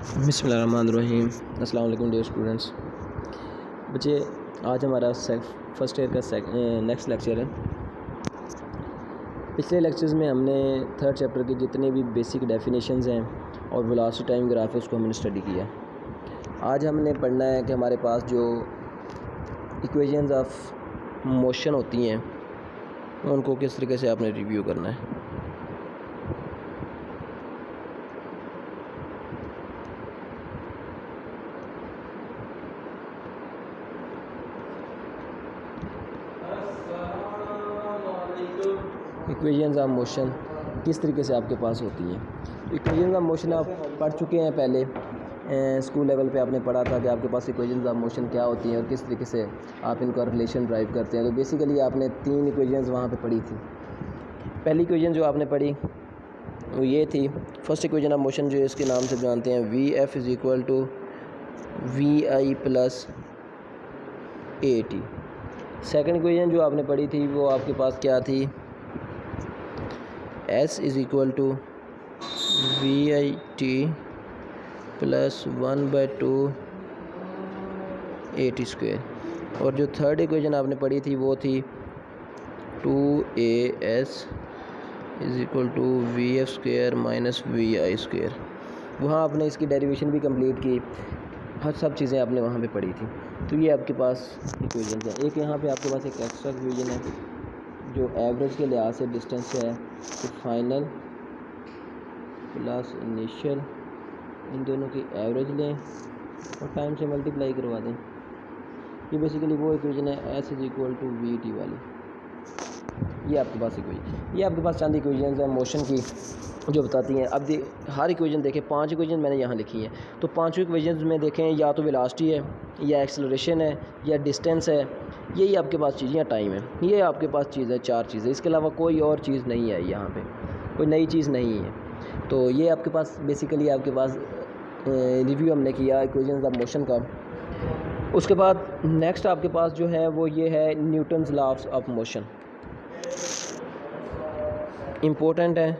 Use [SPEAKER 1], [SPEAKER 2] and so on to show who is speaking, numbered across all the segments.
[SPEAKER 1] बिस्मिल्लाहिर्रहमानिर्रहीम। अस्सलाम वालेकुम डियर स्टूडेंट्स। बच्चे, आज हमारा फर्स्ट ईयर का नेक्स्ट लेक्चर है। पिछले लेक्चर्स में हमने थर्ड चैप्टर की जितनी भी बेसिक डेफिनेशंस हैं और वेलोसिटी टाइम ग्राफ है उसको हमने स्टडी किया। आज हमने पढ़ना है कि हमारे पास जो इक्वेशंस ऑफ मोशन होती हैं उनको किस तरीके से आपने रिव्यू करना है। इक्वेशंस ऑफ मोशन किस तरीके से आपके पास होती हैं। इक्वेशंस ऑफ मोशन आप पढ़ चुके हैं पहले, स्कूल लेवल पे आपने पढ़ा था कि आपके पास इक्वेशंस ऑफ मोशन क्या होती हैं और किस तरीके से आप इनका रिलेशन ड्राइव करते हैं। तो बेसिकली आपने 3 इक्वेशंस वहाँ पे पढ़ी थी। पहली इक्वेशन जो आपने पढ़ी वो ये थी, फर्स्ट इक्वेशन ऑफ मोशन जो इसके नाम से जानते हैं, V F is equal to V I plus A T. Second equation जो आपने पढ़ी थी वो आपके पास क्या थी, S is equal to V I T plus 1/2 A T square. और जो थर्ड इक्वेशन आपने पढ़ी थी वो थी 2as is equal to V F square minus V I square. वहाँ आपने इसकी डेरिवेशन भी कंप्लीट की, हर सब चीज़ें आपने वहाँ पे पढ़ी थी। तो ये आपके पास इक्वेशन है। एक यहाँ पे आपके पास एक एक्स्ट्रा इक्वेशन है जो एवरेज के लिहाज से डिस्टेंस है, तो फाइनल प्लस इनिशियल, इन दोनों की एवरेज लें और टाइम से मल्टीप्लाई करवा दें। ये बेसिकली वो इक्वेशन है S is equal to V T वाली। ये आपके पास इक्वेशन, ये आपके पास चंद इक्वेशन है मोशन की जो बताती हैं। अब हर इक्वेशन देखें, 5 इक्वेशन मैंने यहाँ लिखी हैं। तो 5 इक्वेशन में देखें या तो वेलोसिटी है या एक्सेलरेशन है या डिस्टेंस है, यही आपके पास चीज़, या टाइम है। ये आपके पास चीज़ है, 4 चीज़ें, इसके अलावा कोई और चीज़ नहीं है, यहाँ पे कोई नई चीज़ नहीं है। तो ये आपके पास बेसिकली आपके पास रिव्यू हमने किया इक्वेशंस ऑफ मोशन का। उसके बाद नेक्स्ट आपके पास जो है वो ये है Newton's laws of motion. Important है,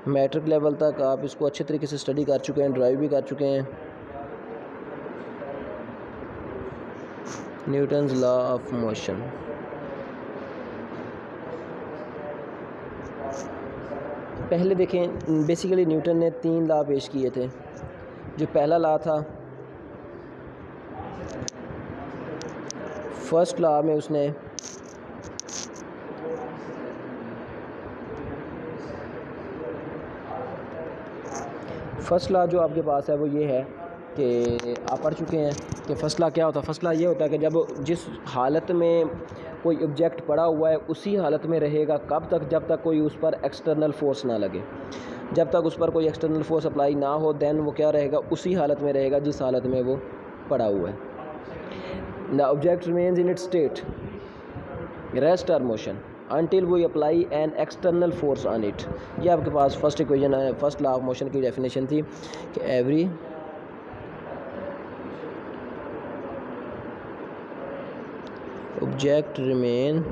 [SPEAKER 1] मैट्रिक लेवल तक आप इसको अच्छे तरीके से स्टडी कर चुके हैं, ड्राइव भी कर चुके हैं। न्यूटन्स लॉ ऑफ मोशन, पहले देखें बेसिकली न्यूटन ने 3 लॉ पेश किए थे। जो पहला लॉ था, फर्स्ट लॉ में उसने फर्स्ट लॉ जो आपके पास है वो ये है कि आप पढ़ चुके हैं कि फर्स्ट लॉ क्या होता है। फर्स्ट लॉ ये होता है कि जब जिस हालत में कोई ऑब्जेक्ट पड़ा हुआ है उसी हालत में रहेगा, कब तक, जब तक कोई उस पर एक्सटर्नल फोर्स ना लगे। जब तक उस पर कोई एक्सटर्नल फोर्स अप्लाई ना हो देन वो क्या रहेगा, उसी हालत में रहेगा जिस हालत में वो पड़ा हुआ है। The object remains in its state rest और motion until we apply an external force on it। ये आपके पास फर्स्ट इक्वेशन है, फर्स्ट लॉ ऑफ मोशन की डेफिनेशन थी कि every object remain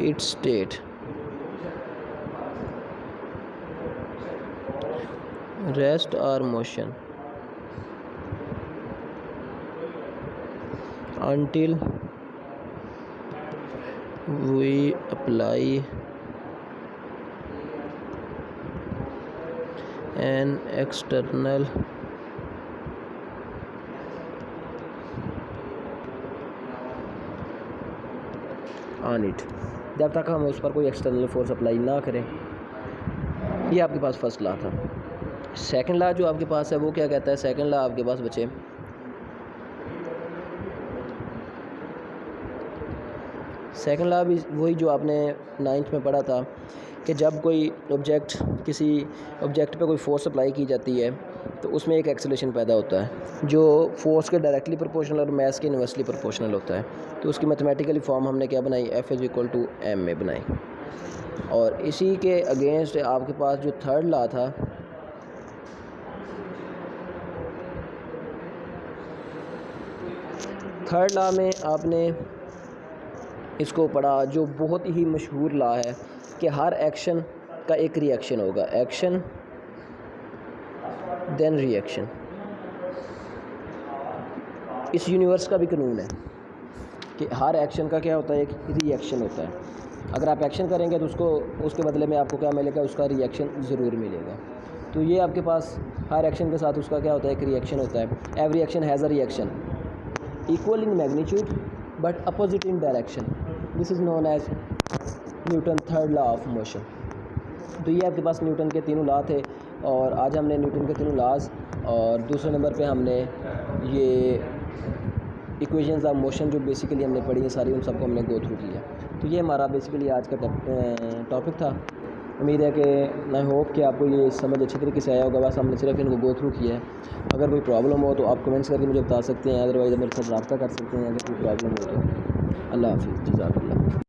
[SPEAKER 1] it's state rest और motion until we apply an external on it, जब तक हम उस पर कोई एक्सटर्नल फोर्स अप्लाई ना करें। ये आपके पास फर्स्ट लॉ था। सेकंड लॉ जो आपके पास है वो क्या कहता है, सेकंड लॉ आपके पास बचे सेकंड लॉ भी वही जो आपने 9th में पढ़ा था कि जब कोई ऑब्जेक्ट, किसी ऑब्जेक्ट पे कोई फोर्स अप्लाई की जाती है तो उसमें एक एक्सेलरेशन पैदा होता है जो फोर्स के डायरेक्टली प्रोपोर्शनल और मास के इन्वर्सली प्रोपोर्शनल होता है। तो उसकी मैथमेटिकली फॉर्म हमने क्या बनाई, F is equal to M में बनाई। और इसी के अगेंस्ट आपके पास जो थर्ड लॉ था, थर्ड लॉ में आपने इसको पढ़ा जो बहुत ही मशहूर लॉ है कि हर एक्शन का एक रिएक्शन होगा, एक्शन देन रिएक्शन। इस यूनिवर्स का भी कानून है कि हर एक्शन का क्या होता है, एक रिएक्शन होता है। अगर आप एक्शन करेंगे तो उसके बदले में आपको क्या मिलेगा, उसका रिएक्शन ज़रूर मिलेगा। तो ये आपके पास हर एक्शन के साथ उसका क्या होता है, एक रिएक्शन होता है। Every action has a reaction equal in magnitude but opposite in direction, this is known as Newton third law of motion. तो ये आपके पास न्यूटन के तीनों लॉ थे, और आज हमने न्यूटन के तीनों लॉज, और दूसरे नंबर पे हमने ये इक्वेशंस ऑफ मोशन जो बेसिकली हमने पढ़ी है सारी, उन सबको हमने गो थ्रू किया। तो ये हमारा बेसिकली आज का टॉपिक था। उम्मीद है कि आई होप कि आपको ये समझ अच्छी तरीके से आया होगा। बस हमने सिर्फ इनको गो थ्रू किया है। अगर कोई प्रॉब्लम हो तो आप कमेंट्स करके मुझे बता सकते हैं, अदरवाइज़ मेरे साथ रब्ता कर सकते हैं अगर कोई प्रॉब्लम हो तो। अल्लाह हाफ़िज़, जज़ाकल्लाह।